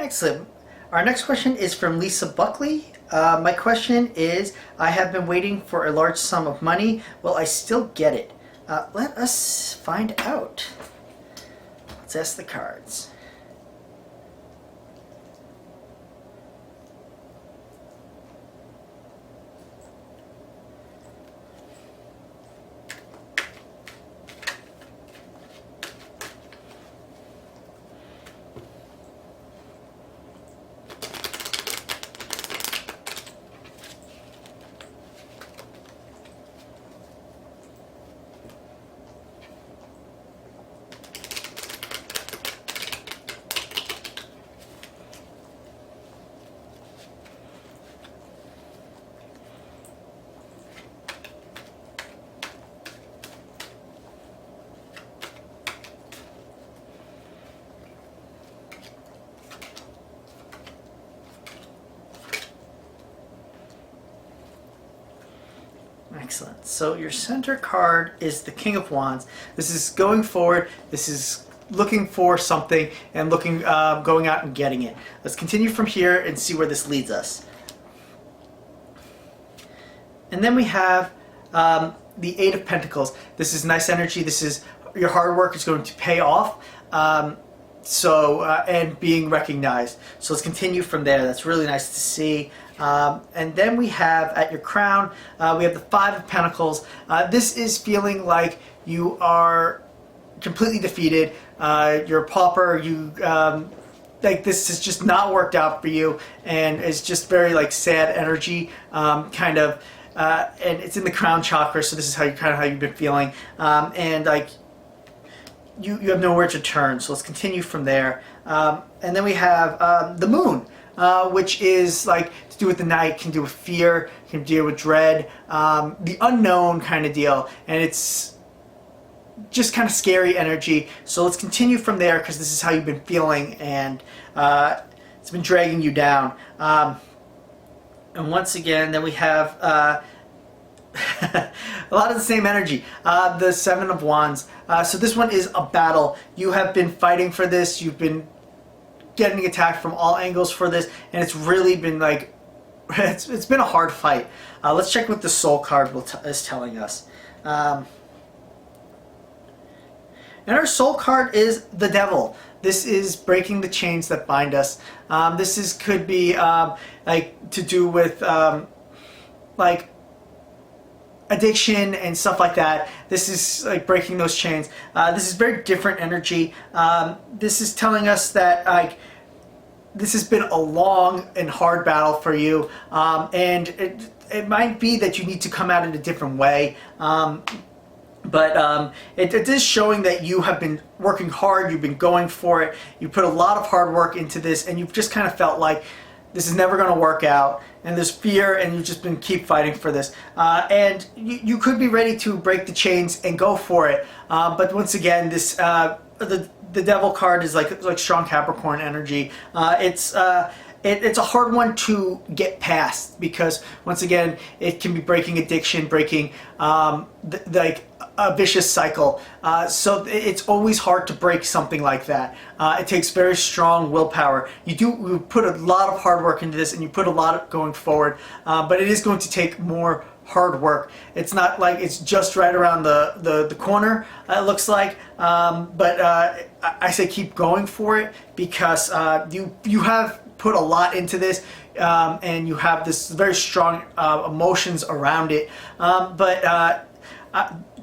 Excellent. Our next question is from Lisa Buckley. My question is, I have been waiting for a large sum of money. Will I still get it? Let us find out. Let's ask the cards. Excellent. So your center card is the King of Wands. This is going forward. This is looking for something and going out and getting it. Let's continue from here and see where this leads us. And then we have the Eight of Pentacles. This is nice energy. This is your hard work is going to pay off. And being recognized. So let's continue from there. That's really nice to see. And then we have at your crown, we have the Five of Pentacles. This is feeling like you are completely defeated. You're a pauper. Like this has just not worked out for you, and it's just very like sad energy, kind of. And it's in the crown chakra, so this is how you've been feeling, and like. You have nowhere to turn, so let's continue from there. And then we have the moon, which is like to do with the night, can do with fear, can deal with dread, the unknown kind of deal, and it's just kind of scary energy. So let's continue from there because this is how you've been feeling, and it's been dragging you down. And once again, then we have a lot of the same energy. The Seven of Wands. So this one is a battle. You have been fighting for this. You've been getting attacked from all angles for this, and it's really been like it's been a hard fight. Let's check what the Soul card is telling us. And our Soul card is the Devil. This is breaking the chains that bind us. Could be like to do with like addiction and stuff like that. This is like breaking those chains. This is very different energy. This is telling us that like this has been a long and hard battle for you, and it might be that you need to come out in a different way. But it is showing that you have been working hard. You've been going for it. You put a lot of hard work into this, and you've just kind of felt like this is never going to work out, and there's fear, and you've just been keep fighting for this. And you could be ready to break the chains and go for it. But once again, this the Devil card is like strong Capricorn energy. It's a hard one to get past because once again, it can be breaking addiction, breaking like a vicious cycle. So it's always hard to break something like that. It takes very strong willpower. You put a lot of hard work into this, and you put a lot going forward, but it is going to take more hard work. It's not like it's just right around the corner, it looks like, but I say keep going for it because you have put a lot into this, and you have this very strong emotions around it, but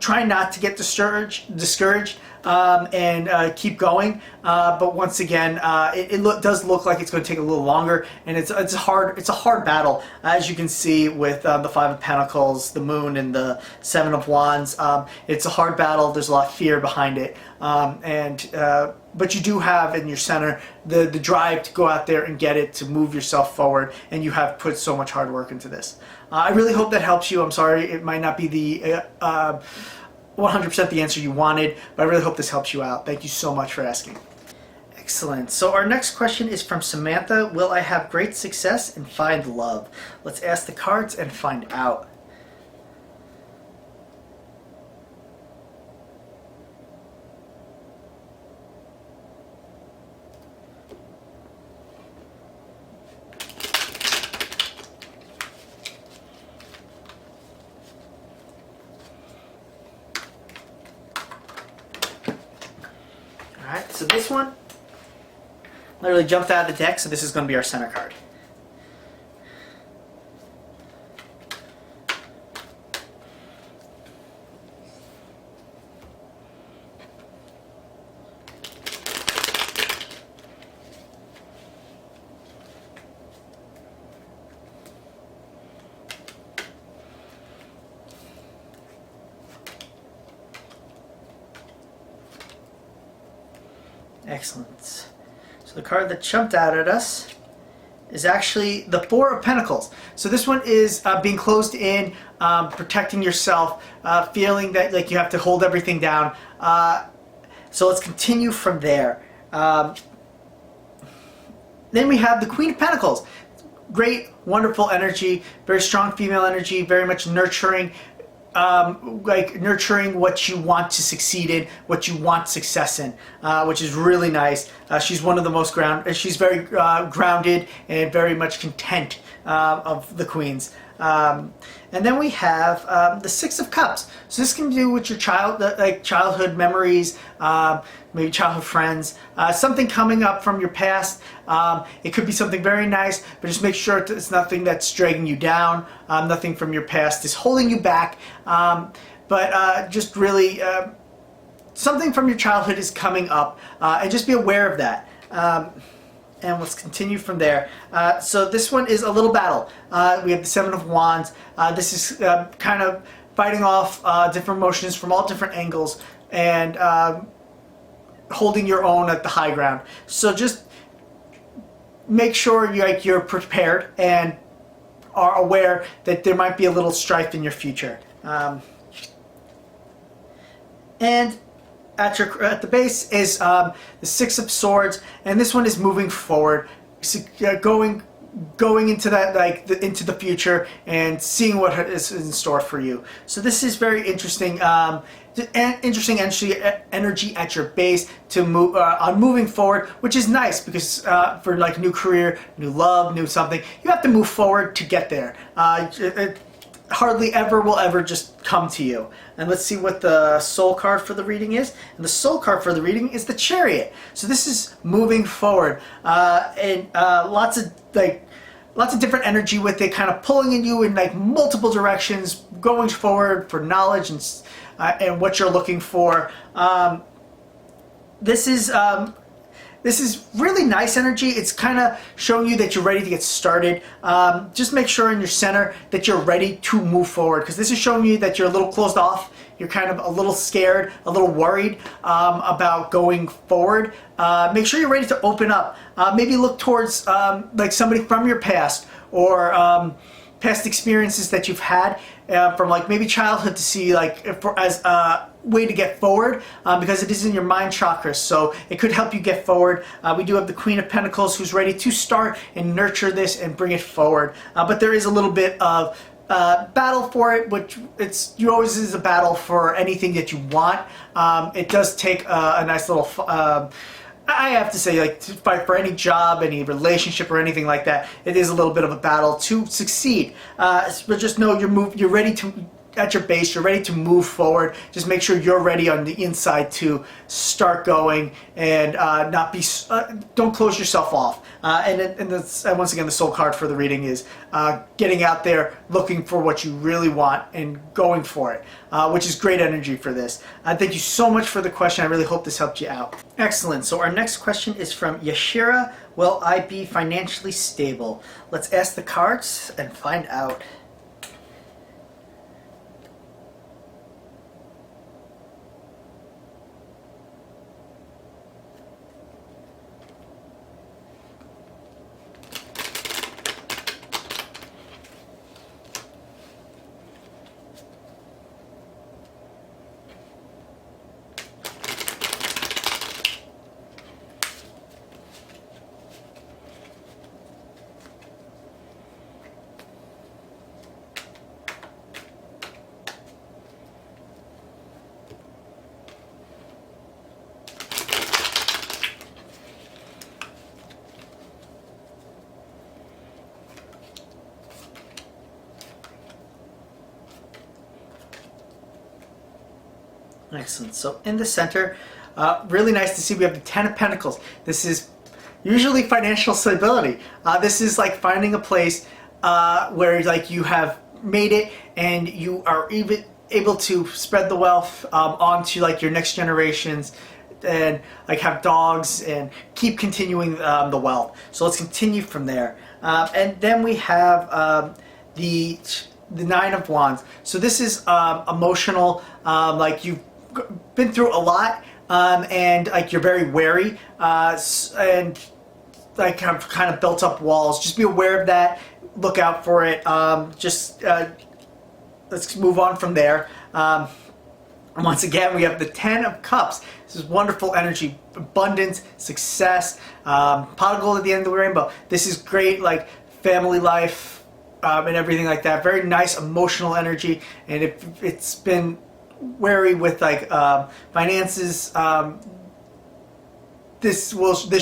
try not to get discouraged, and keep going. But once again, it does look like it's going to take a little longer, and it's a hard battle, as you can see with the Five of Pentacles, the Moon, and the Seven of Wands. It's a hard battle. There's a lot of fear behind it, but you do have in your center the drive to go out there and get it, to move yourself forward, and you have put so much hard work into this. I really hope that helps you. I'm sorry it might not be the 100% the answer you wanted, but I really hope this helps you out. Thank you so much for asking. Excellent. So our next question is from Samantha. Will I have great success and find love? Let's ask the cards and find out. So this one literally jumped out of the deck, so this is going to be our center card. Excellent. So the card that jumped out at us is actually the Four of Pentacles. So this one is being closed in, protecting yourself, feeling that like you have to hold everything down. So let's continue from there. Then we have the Queen of Pentacles. Great, wonderful energy, very strong female energy, very much nurturing, like nurturing what you want to succeed in, what you want success in, which is really nice. She's one of the most she's very grounded and very much content of the queens. And then we have the Six of Cups. So this can do with your childhood memories, maybe childhood friends, something coming up from your past. It could be something very nice, but just make sure it's nothing that's dragging you down. Nothing from your past is holding you back. But just really something from your childhood is coming up, and just be aware of that. And let's continue from there. So this one is a little battle. We have the Seven of Wands. This is kind of fighting off different emotions from all different angles and holding your own at the high ground. So just make sure you're prepared and are aware that there might be a little strife in your future. And at the base is the Six of Swords, and this one is moving forward, going into that into the future and seeing what is in store for you. So this is very interesting. Interesting energy at your base to move on moving forward, which is nice because for like new career, new love, new something, you have to move forward to get there. It hardly ever will ever just come to you. And let's see what the soul card for the reading is. And the soul card for the reading is the Chariot. So this is moving forward, and lots of different energy with it, kind of pulling in you in like multiple directions, going forward for knowledge and what you're looking for. This is really nice energy. It's kind of showing you that you're ready to get started. Just make sure in your center that you're ready to move forward, because this is showing you that you're a little closed off. You're kind of a little scared, a little worried about going forward. Make sure you're ready to open up. Maybe look towards like somebody from your past or past experiences that you've had from like maybe childhood to see like as a way to get forward, because it is in your mind chakras, so it could help you get forward. We do have the Queen of Pentacles who's ready to start and nurture this and bring it forward, but there is a little bit of battle for it, which you always is a battle for anything that you want. It does take a nice little I have to say, like, to fight for any job, any relationship, or anything like that, it is a little bit of a battle to succeed. But just know you're ready to, at your base, you're ready to move forward. Just make sure you're ready on the inside to start going and not be, don't close yourself off. And once again, the soul card for the reading is getting out there, looking for what you really want and going for it, which is great energy for this. Thank you so much for the question. I really hope this helped you out. Excellent. So our next question is from Yashira. Will I be financially stable? Let's ask the cards and find out. Excellent. So in the center, Really nice to see we have the Ten of Pentacles. This is usually financial stability. This is like finding a place where like you have made it and you are even able to spread the wealth onto like your next generations, and like have dogs and keep continuing the wealth. So let's continue from there. And then we have the Nine of Wands. So this is emotional, like you've been through a lot, and like you're very wary, and like have kind of built up walls. Just be aware of that. Look out for it. Let's move on from there. Once again, we have the Ten of Cups. This is wonderful energy, abundance, success, pot of gold at the end of the rainbow. This is great, like family life and everything like that. Very nice emotional energy. And if it's been wary with like finances, this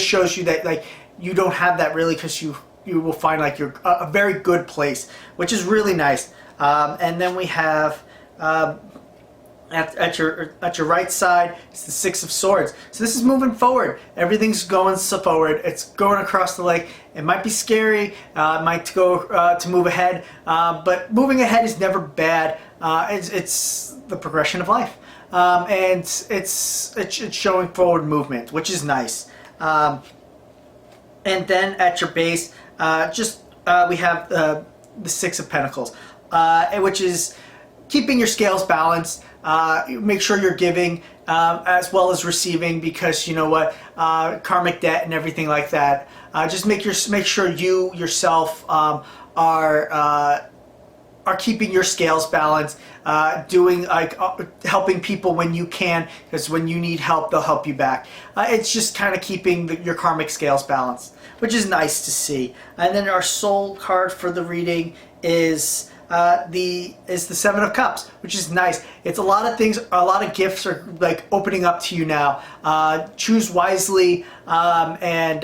shows you that like you don't have that really, because you will find like you're a very good place, which is really nice. And then we have at your right side, it's the Six of Swords. So this is moving forward. Everything's going forward. It's going across the lake. It might be scary. It might go to move ahead, but moving ahead is never bad. It's the progression of life, and it's showing forward movement, which is nice. And then at your base, we have the Six of Pentacles, which is keeping your scales balanced. Make sure you're giving as well as receiving, because you know what, karmic debt and everything like that. Just make sure you yourself are keeping your scales balanced, doing like helping people when you can, because when you need help, they'll help you back. It's just kind of keeping your karmic scales balanced, which is nice to see. And then our soul card for the reading is the Seven of Cups, which is nice. It's a lot of things, a lot of gifts are like opening up to you now. Choose wisely, and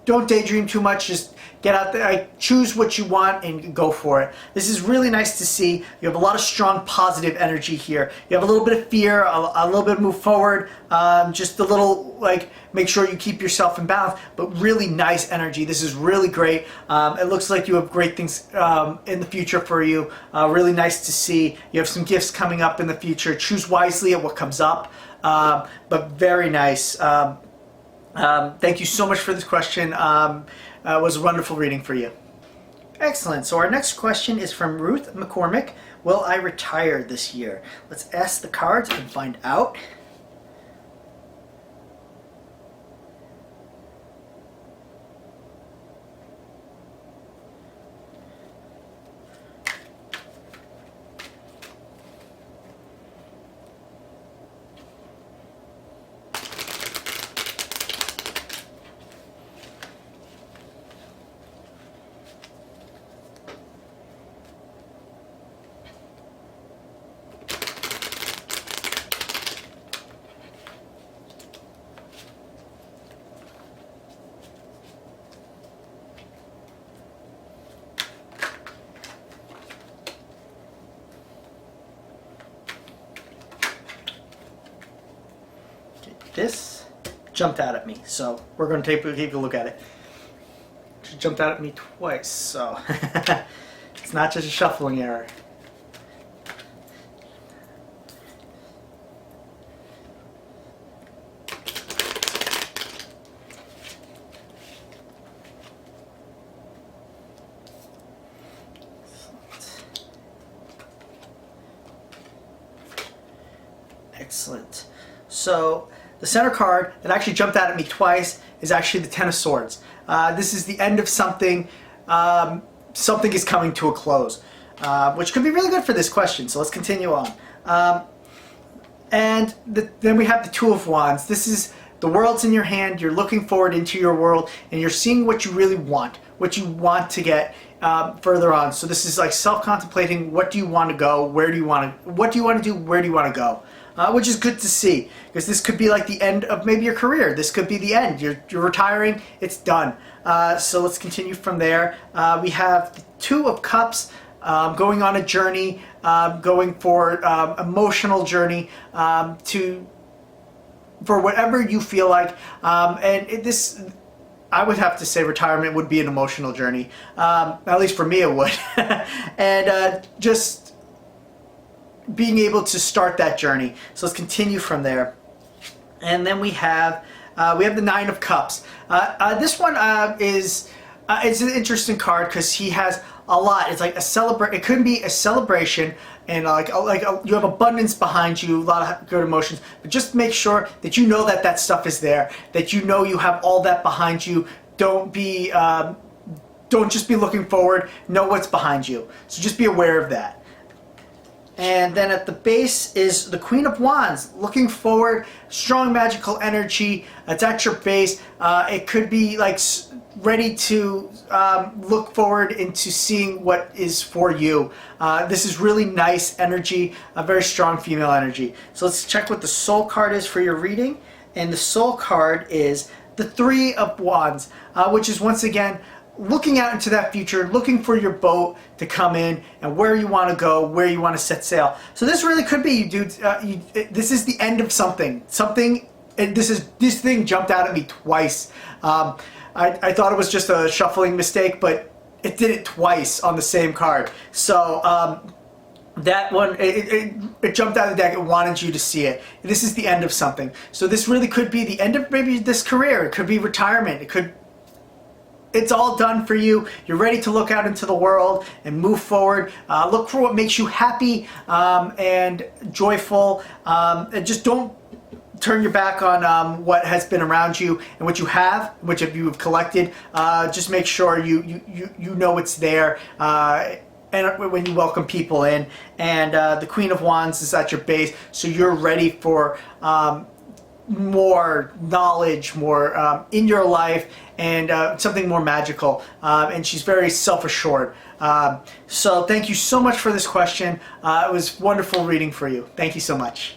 don't daydream too much. Just get out there, choose what you want and go for it. This is really nice to see. You have a lot of strong positive energy here. You have a little bit of fear, a little bit of move forward, just a little like make sure you keep yourself in balance, but really nice energy. This is really great. It looks like you have great things in the future for you. Really nice to see. You have some gifts coming up in the future. Choose wisely at what comes up, but very nice. Thank you so much for this question. It was a wonderful reading for you. Excellent. So our next question is from Ruth McCormick. Will I retire this year? Let's ask the cards and find out. This jumped out at me, so we're going to take a look at it. It jumped out at me twice, so it's not just a shuffling error. Excellent. So the center card that actually jumped out at me twice is actually the Ten of Swords. This is the end of something. Something is coming to a close, which could be really good for this question. So let's continue on. Then we have the Two of Wands. This is the world's in your hand. You're looking forward into your world, and you're seeing what you really want, what you want to get further on. So this is like self-contemplating. What do you want to go? Where do you want to? What do you want to do? Where do you want to go? Which is good to see, because this could be like the end of maybe your career. This could be the end. You're retiring. It's done. So let's continue from there. We have the Two of Cups. going on a journey, going for emotional journey, for whatever you feel like. This, I would have to say, retirement would be an emotional journey. At least for me, it would. And just being able to start that journey. So let's continue from there. And then we have the Nine of Cups. This one is it's an interesting card because he has a lot. It's like it could be a celebration, and you have abundance behind you, a lot of good emotions. But just make sure that you know that that stuff is there, that you know you have all that behind you. Don't just be looking forward. Know what's behind you. So just be aware of that. And then at the base is the Queen of Wands, looking forward, strong magical energy. It's at your base. It could be like ready to look forward into seeing what is for you. This is really nice energy, a very strong female energy. So let's check what the Soul card is for your reading. And the Soul card is the Three of Wands, which is once again looking out into that future, looking for your boat to come in and where you want to go, where you want to set sail. So this really could be you, dude. This is the end of something. This thing jumped out at me twice. I thought it was just a shuffling mistake, but it did it twice on the same card. So that one, it jumped out of the deck. It wanted you to see it. This is the end of something. So this really could be the end of maybe this career. It could be retirement. It's all done for you. You're ready to look out into the world and move forward. Look for what makes you happy and joyful. And just don't turn your back on what has been around you and what you have, which you have collected. Just make sure you know it's there. And when you welcome people in. And the Queen of Wands is at your base, so you're ready for more knowledge, more in your life, and something more magical. And she's very self-assured. So thank you so much for this question. It was wonderful reading for you. Thank you so much.